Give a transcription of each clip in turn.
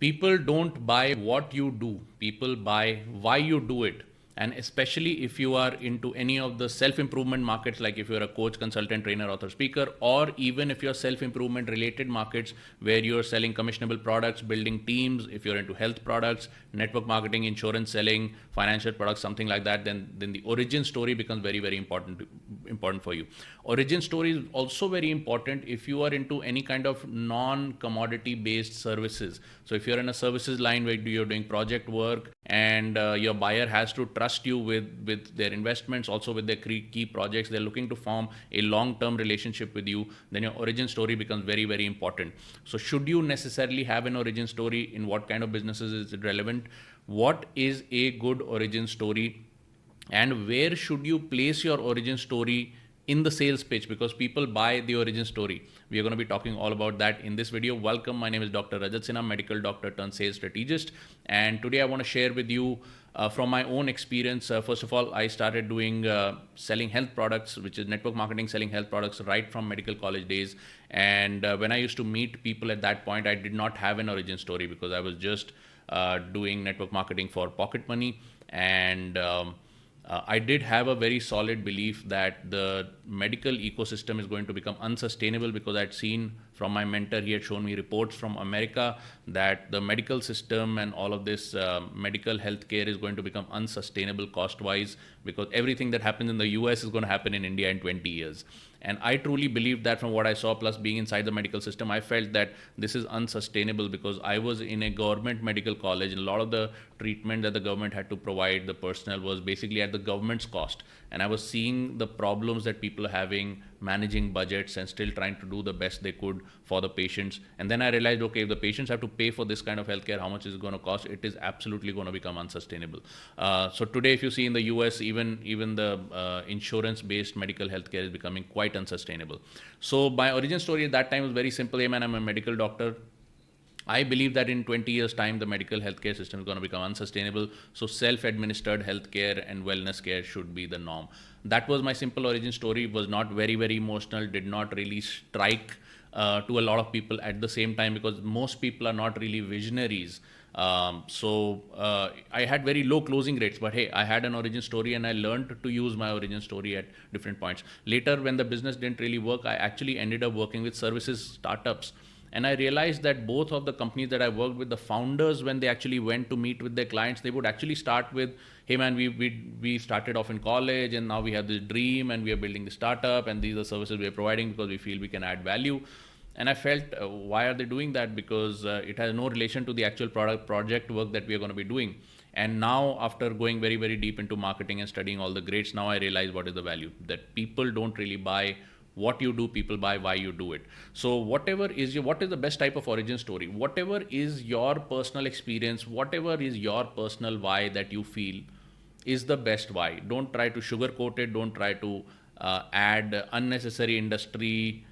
People don't buy what you do, people buy why you do it. And especially if you are into any of the self improvement markets, like if you're a coach, consultant, trainer, author, speaker, or even if you're self improvement related markets where you're selling commissionable products, building teams, if you're into health products, network marketing, insurance selling, financial products, something like that, then the origin story becomes very, very important for you. Origin story is also very important if you are into any kind of non commodity based services. So if you're in a services line where you're doing project work, and your buyer has to trust you with their investments, also with their key projects, they're looking to form a long term relationship with you, then your origin story becomes very, very important. So should you necessarily have an origin story? In what kind of businesses is it relevant? What is a good origin story, and where should you place your origin story in the sales pitch? Because people buy the origin story. We are going to be talking all about that in this video. Welcome, my name is Dr. Rajat Sinha, medical doctor turned sales strategist, and today I want to share with you from my own experience. First of all, I started doing selling health products, which is network marketing, selling health products right from medical college days. And when I used to meet people at that point, I did not have an origin story because I was just doing network marketing for pocket money. And I did have a very solid belief that the medical ecosystem is going to become unsustainable, because I'd seen from my mentor, he had shown me reports from America that the medical system and all of this medical healthcare is going to become unsustainable cost wise, because everything that happens in the US is going to happen in India in 20 years. And I truly believe that from what I saw, plus being inside the medical system, I felt that this is unsustainable, because I was in a government medical college, and a lot of the treatment that the government had to provide, the personnel, was basically at the government's cost. And I was seeing the problems that people are having managing budgets and still trying to do the best they could for the patients. And then I realized, okay, if the patients have to pay for this kind of healthcare, how much is it going to cost? It is absolutely going to become unsustainable. So today, if you see in the US, even the insurance-based medical healthcare is becoming quite unsustainable. So my origin story at that time was very simple. Hey man, I'm a medical doctor. I believe that in 20 years' time, the medical healthcare system is going to become unsustainable. So self-administered healthcare and wellness care should be the norm. That was my simple origin story. It was not very, very emotional, did not really strike to a lot of people at the same time, because most people are not really visionaries. So I had very low closing rates, but hey, I had an origin story, and I learned to use my origin story at different points. Later, when the business didn't really work, I actually ended up working with services startups. And I realized that both of the companies that I worked with, the founders, when they actually went to meet with their clients, they would actually start with, hey man, we started off in college, and now we have this dream, and we are building the startup, and these are services we are providing because we feel we can add value. And I felt, why are they doing that? Because it has no relation to the actual project work that we are going to be doing. And now, after going very, very deep into marketing and studying all the greats, now I realize what is the value. That people don't really buy what you do, people buy why you do it. So what is the best type of origin story? Whatever is your personal experience, whatever is your personal why that you feel is the best why. Don't try to sugarcoat it. Don't try to add unnecessary industry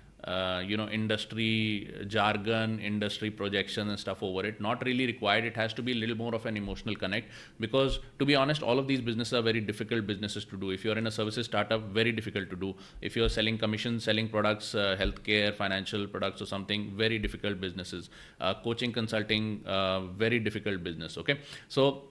jargon, industry projection and stuff over it. Not really required. It has to be a little more of an emotional connect, because to be honest, all of these businesses are very difficult businesses to do. If you're in a services startup, very difficult to do. If you're selling commissions, selling products, healthcare, financial products or something, very difficult businesses. Coaching, consulting, very difficult business. Okay. So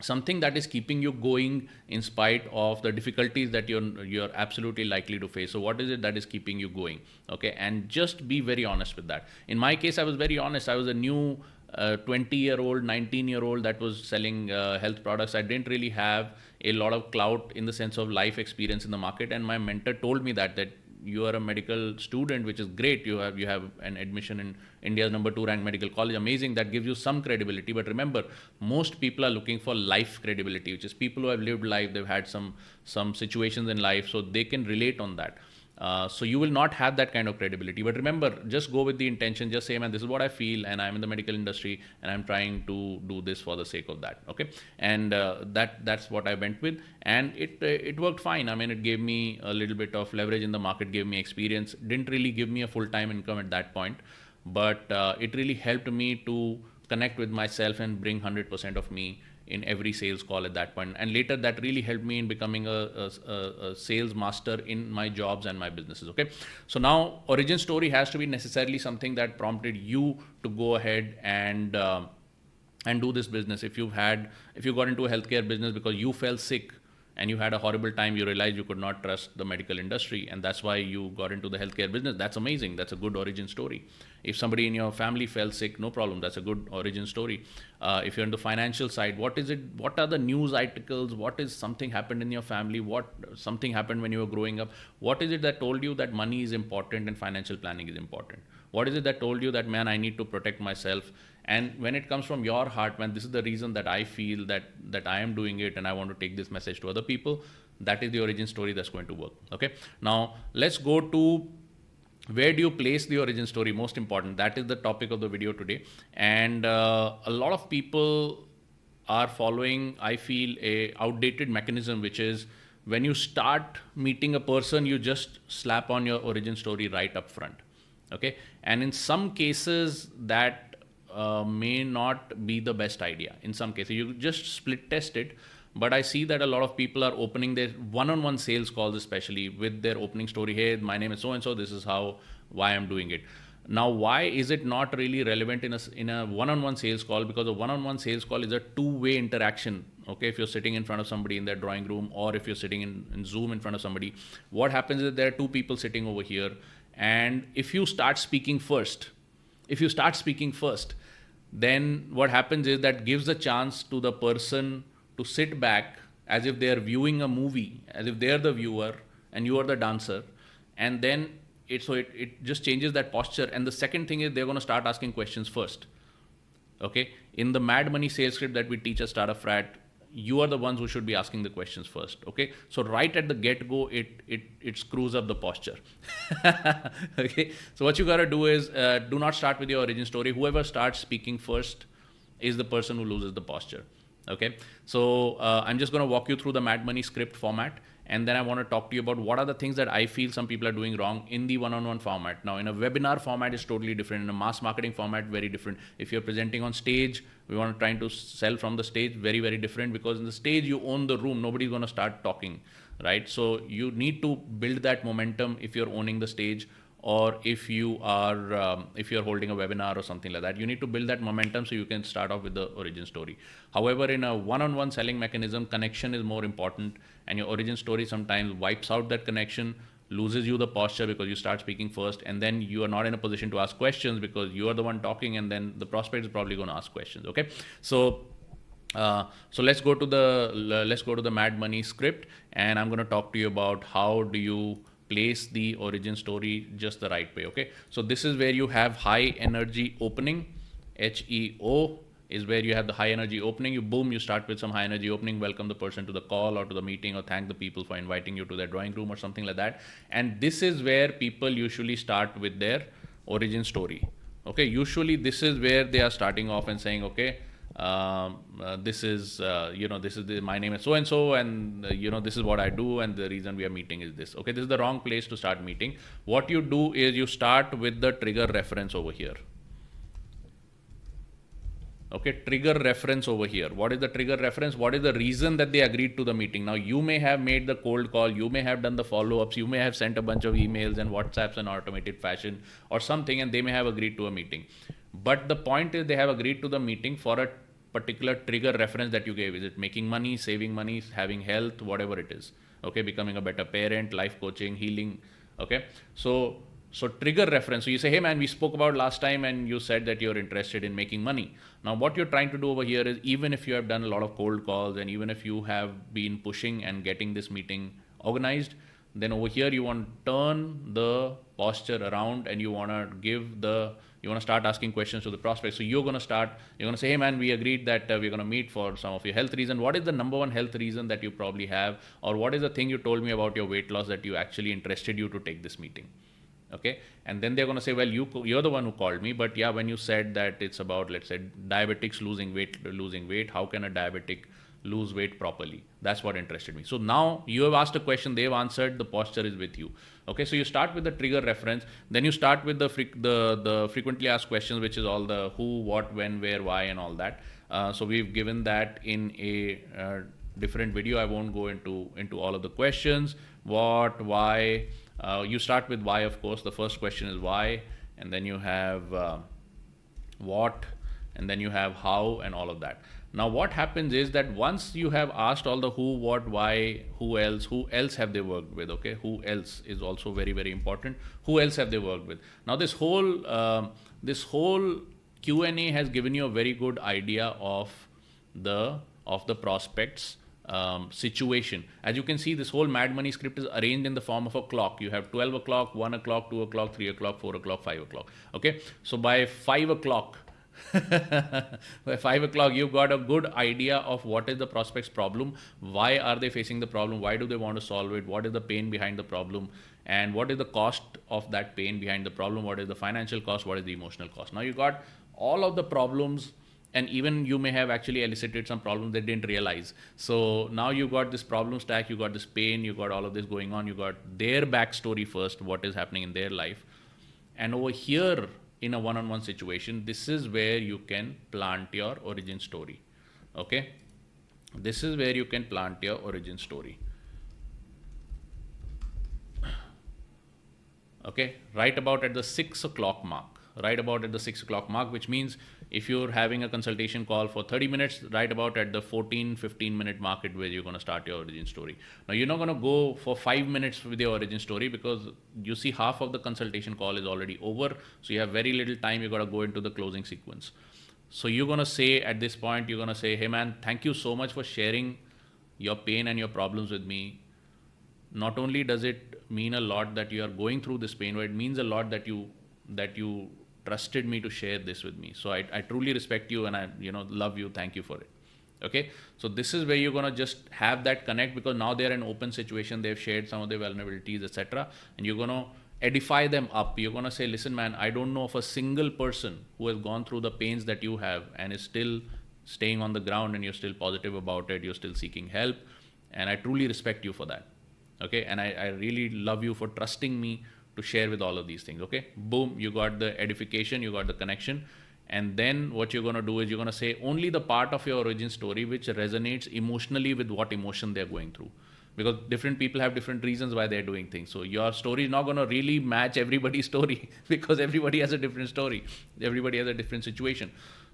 something that is keeping you going in spite of the difficulties that you're absolutely likely to face. So what is it that is keeping you going? Okay, and just be very honest with that. In my case, I was very honest. I was a new 20-year-old, 19-year-old that was selling health products. I didn't really have a lot of clout in the sense of life experience in the market, and my mentor told me that you are a medical student, which is great. You have an admission in India's number 2 ranked medical college. Amazing. That gives you some credibility. But remember, most people are looking for life credibility, which is people who have lived life. They've had some situations in life, so they can relate on that. So you will not have that kind of credibility. But remember, just go with the intention. Just say, man, this is what I feel, and I'm in the medical industry, and I'm trying to do this for the sake of that. Okay, and that's what I went with, and it worked fine. I mean, it gave me a little bit of leverage in the market, gave me experience. Didn't really give me a full-time income at that point, but it really helped me to connect with myself and bring 100% of me in every sales call at that point. And later, that really helped me in becoming a sales master in my jobs and my businesses. Okay, so now origin story has to be necessarily something that prompted you to go ahead and and do this business. If you got into a healthcare business because you fell sick and you had a horrible time, you realized you could not trust the medical industry, and that's why you got into the healthcare business. That's amazing. That's a good origin story. If somebody in your family fell sick, no problem. That's a good origin story. If you're in the financial side, what is it? What are the news articles? What is something happened in your family? What something happened when you were growing up? What is it that told you that money is important and financial planning is important? What is it that told you that, man, I need to protect myself? And when it comes from your heart, man, this is the reason that I feel that I am doing it and I want to take this message to other people. That is the origin story that's going to work. Okay. Now let's go to where do you place the origin story. Most important. That is the topic of the video today. And a lot of people are following, I feel, a outdated mechanism, which is when you start meeting a person, you just slap on your origin story right up front. Okay. And in some cases that may not be the best idea. In some cases, you just split test it. But I see that a lot of people are opening their one-on-one sales calls, especially with their opening story. Hey, my name is so and so. This is why I'm doing it. Now, why is it not really relevant in a one-on-one sales call? Because a one-on-one sales call is a two-way interaction. Okay, if you're sitting in front of somebody in their drawing room, or if you're sitting in Zoom in front of somebody, what happens is there are two people sitting over here, and if you start speaking first, then what happens is that gives a chance to the person to sit back as if they are viewing a movie, as if they are the viewer and you are the dancer. And then it just changes that posture. And the second thing is they're going to start asking questions first. Okay. In the Mad Money sales script that we teach at Startup Frat, you are the ones who should be asking the questions first. Okay. So right at the get-go, it screws up the posture. Okay. So what you got to do is do not start with your origin story. Whoever starts speaking first is the person who loses the posture. Okay. So I'm just going to walk you through the Mad Money script format. And then I want to talk to you about what are the things that I feel some people are doing wrong in the one-on-one format. Now, in a webinar format, is totally different. In a mass marketing format, very different. If you're presenting on stage, we want to try to sell from the stage, very, very different, because in the stage, you own the room. Nobody's going to start talking, right? So you need to build that momentum if you're owning the stage, or if you're holding a webinar or something like that. You need to build that momentum so you can start off with the origin story. However, in a one-on-one selling mechanism, connection is more important, and your origin story sometimes wipes out that connection, loses you the posture because you start speaking first, and then you are not in a position to ask questions because you are the one talking, and then the prospect is probably going to ask questions. Okay, so let's go to the Mad Money script, and I'm going to talk to you about how do you place the origin story just the right way. Okay, so this is where you have high energy opening. HEO is where you have the high energy opening. You start with some high energy opening, welcome the person to the call or to the meeting, or thank the people for inviting you to their drawing room or something like that. And this is where people usually start with their origin story. Okay, usually this is where they are starting off and saying, okay, this is my name is so and so, and this is what I do, and the reason we are meeting is this. Okay, this is the wrong place to start meeting. What you do is you start with the trigger reference over here. Okay, trigger reference over here. What is the trigger reference? What is the reason that they agreed to the meeting? Now, you may have made the cold call, you may have done the follow-ups, you may have sent a bunch of emails and WhatsApps in automated fashion or something, and they may have agreed to a meeting. But the point is they have agreed to the meeting for a particular trigger reference that you gave. Is it making money, saving money, having health, whatever it is? Okay, becoming a better parent, life coaching, healing. Okay, so trigger reference. So you say, hey man, we spoke about last time and you said that you're interested in making money. Now what you're trying to do over here is, even if you have done a lot of cold calls and even if you have been pushing and getting this meeting organized, then over here you want to turn the posture around and you want to start asking questions to the prospect. So you're going to say, hey man, we agreed that we're going to meet for some of your health reason. What is the number one health reason that you probably have? Or what is the thing you told me about your weight loss that you actually interested you to take this meeting? Okay, and then they're going to say, well, you're the one who called me, but yeah, when you said that it's about, let's say, diabetics losing weight, how can a diabetic lose weight properly? That's what interested me. So now you have asked a question, they've answered, the posture is with you. Okay, so you start with the trigger reference, then you start with the frequently asked questions, which is all the who, what, when, where, why, and all that. So we've given that in a different video. I won't go into all of the questions. What, why. You start with why, of course. The first question is why, and then you have what, and then you have how and all of that. Now what happens is that once you have asked all the who, what, why, who else have they worked with, okay, who else is also very, very important. Who else have they worked with? Now this whole Q&A has given you a very good idea of the prospects situation. As you can see, this whole Mad Money script is arranged in the form of a clock. You have 12 o'clock, 1 o'clock, 2 o'clock, 3 o'clock, 4 o'clock, 5 o'clock. Okay, so by 5 o'clock, by 5 o'clock, you've got a good idea of what is the prospect's problem, why are they facing the problem, why do they want to solve it, what is the pain behind the problem, and what is the cost of that pain behind the problem, what is the financial cost, what is the emotional cost. Now you got all of the problems, and even you may have actually elicited some problems they didn't realize. So now you got this problem stack, you got this pain, you got all of this going on, you got their backstory first, what is happening in their life. And over here, in a one-on-one situation, this is where you can plant your origin story. Okay, this is where you can plant your origin story. Okay, right about at the 6 o'clock mark. Right about at the 6 o'clock mark, which means if you're having a consultation call for 30 minutes, right about at the 15 minute market where you're going to start your origin story. Now you're not going to go for 5 minutes with your origin story, because you see half of the consultation call is already over. So you have very little time. You got to go into the closing sequence. So you're going to say at this point, you're going to say, hey man, thank you so much for sharing your pain and your problems with me. Not only does it mean a lot that you are going through this pain, but it means a lot that you trusted me to share this with me. So I truly respect you, and I love you. Thank you for it. Okay, so this is where you're going to just have that connect, because now they're in an open situation, they've shared some of their vulnerabilities, etc., and you're going to edify them up. You're going to say, listen man, I don't know of a single person who has gone through the pains that you have and is still staying on the ground, and you're still positive about it, you're still seeking help, and I truly respect you for that. Okay, and I really love you for trusting me to share with all of these things. Okay, boom, you got the edification, you got the connection. And then what you're going to do is you're going to say only the part of your origin story which resonates emotionally with what emotion they're going through, because different people have different reasons why they're doing things. So your story is not going to really match everybody's story because everybody has a different story, everybody has a different situation.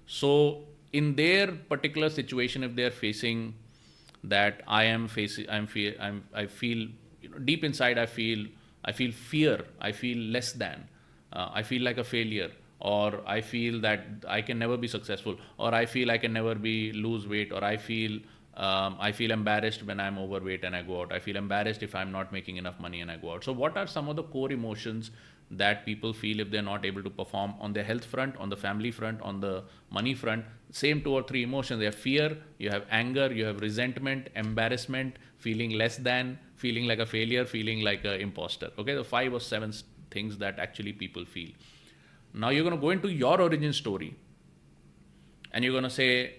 So in their particular situation, if they're facing that, I feel deep inside, I feel fear, I feel less than, I feel like a failure, or I feel that I can never be successful, or I feel I can never lose weight, or I feel embarrassed when I'm overweight and I go out. I feel embarrassed if I'm not making enough money and I go out. So what are some of the core emotions that people feel if they're not able to perform on their health front, on the family front, on the money front? Same 2 or 3 emotions. You have fear, you have anger, you have resentment, embarrassment, feeling less than, feeling like a failure, feeling like an imposter. Okay, the 5 or 7 things that actually people feel. Now you're going to go into your origin story, and you're going to say,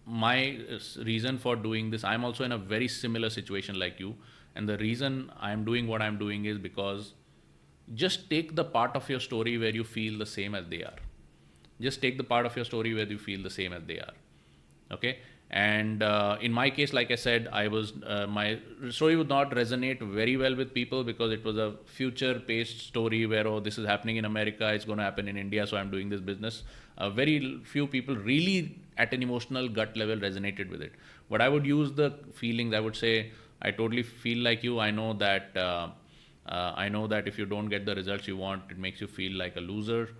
my reason for doing this, I'm also in a very similar situation like you, and the reason I'm doing what I'm doing is because, just take the part of your story where you feel the same as they are. Just take the part of your story where you feel the same as they are. Okay, and in my case, like I said, my story would not resonate very well with people because it was a future-paced story where, oh, this is happening in America, it's going to happen in India, so I'm doing this business. Very few people really at an emotional gut level resonated with it. But I would use the feelings. I would say, I totally feel like you. I know that if you don't get the results you want, it makes you feel like a loser,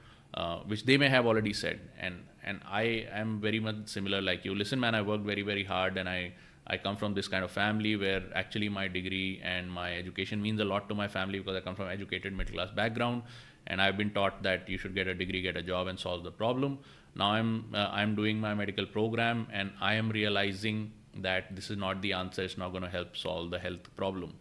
which they may have already said. And I am very much similar like you. Listen, man, I worked very, very hard, and I come from this kind of family where actually my degree and my education means a lot to my family, because I come from educated middle class background, and I've been taught that you should get a degree, get a job, and solve the problem. Now I'm doing my medical program, and I am realizing that this is not the answer. It's not going to help solve the health problem.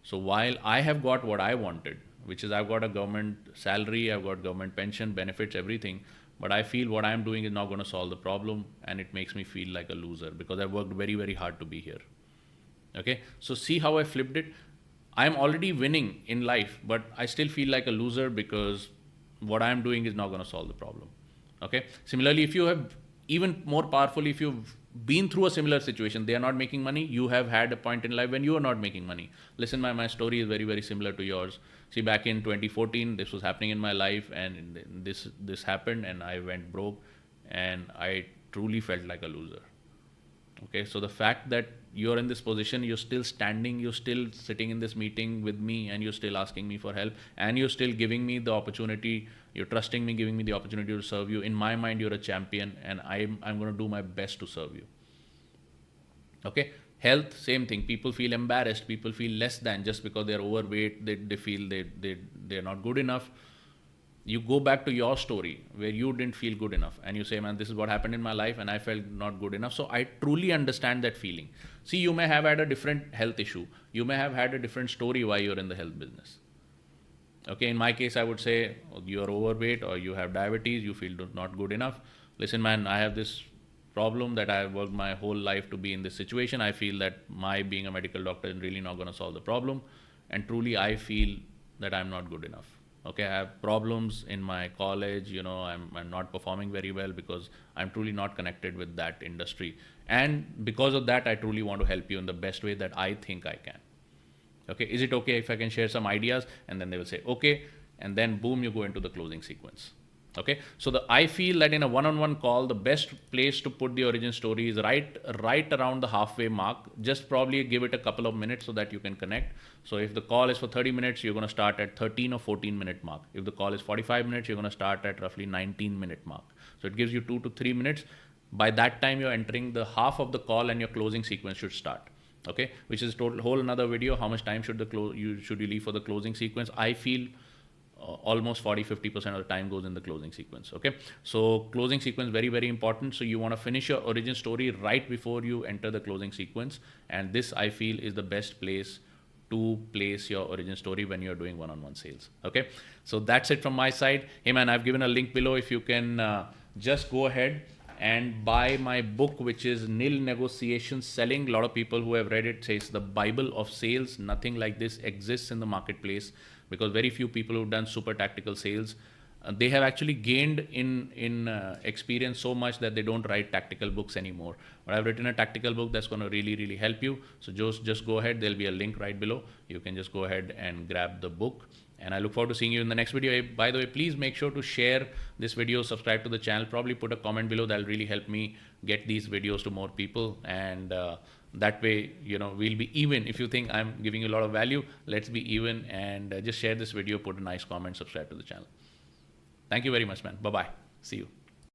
So while I have got what I wanted, which is I've got a government salary, I've got government pension, benefits, everything, but I feel what I'm doing is not going to solve the problem, and it makes me feel like a loser because I worked very, very hard to be here. Okay, so see how I flipped it? I'm already winning in life, but I still feel like a loser because what I'm doing is not going to solve the problem. Okay, similarly, if you have even more powerful, if you've been through a similar situation. They are not making money. You have had a point in life when you are not making money. Listen, my story is very, very similar to yours. See, back in 2014, this was happening in my life, and this happened, and I went broke, and I truly felt like a loser. Okay, so the fact that you're in this position, you're still standing, you're still sitting in this meeting with me, and you're still asking me for help, and you're still giving me the opportunity, you're trusting me, giving me the opportunity to serve you. In my mind, you're a champion, and I'm going to do my best to serve you. Okay, health, same thing. People feel embarrassed, people feel less than just because they're overweight, they feel they're not good enough. You go back to your story where you didn't feel good enough, and you say, man, this is what happened in my life and I felt not good enough. So I truly understand that feeling. See, you may have had a different health issue, you may have had a different story why you're in the health business. Okay, in my case, I would say you're overweight or you have diabetes, you feel not good enough. Listen, man, I have this problem that I have worked my whole life to be in this situation. I feel that my being a medical doctor is really not going to solve the problem, and truly I feel that I'm not good enough. Okay, I have problems in my college, I'm not performing very well because I'm truly not connected with that industry, and because of that I truly want to help you in the best way that I think I can. Okay, is it okay if I can share some ideas? And then they will say okay, and then boom, you go into the closing sequence. Okay, so I feel that in a one-on-one call, the best place to put the origin story is right around the halfway mark. Just probably give it a couple of minutes so that you can connect. So if the call is for 30 minutes, you're going to start at 13 or 14-minute mark. If the call is 45 minutes, you're going to start at roughly 19-minute mark. So it gives you 2 to 3 minutes. By that time, you're entering the half of the call, and your closing sequence should start. Okay, which is whole another video. How much time should you leave for the closing sequence? I feel almost 40-50% of the time goes in the closing sequence. Okay, so closing sequence, very, very important. So you want to finish your origin story right before you enter the closing sequence, and this I feel is the best place to place your origin story when you're doing one-on-one sales. Okay, so that's it from my side. Hey man, I've given a link below. If you can just go ahead and buy my book, which is Nil Negotiation Selling. A lot of people who have read it say it's the Bible of sales. Nothing like this exists in the marketplace, because very few people who've done super tactical sales, they have actually gained in experience so much that they don't write tactical books anymore. But I've written a tactical book that's going to really, really help you. So just go ahead. There'll be a link right below. You can just go ahead and grab the book. And I look forward to seeing you in the next video. By the way, please make sure to share this video, subscribe to the channel, probably put a comment below. That'll really help me get these videos to more people. And that way, we'll be even. If you think I'm giving you a lot of value, let's be even, and just share this video, put a nice comment, subscribe to the channel. Thank you very much, man. Bye-bye. See you.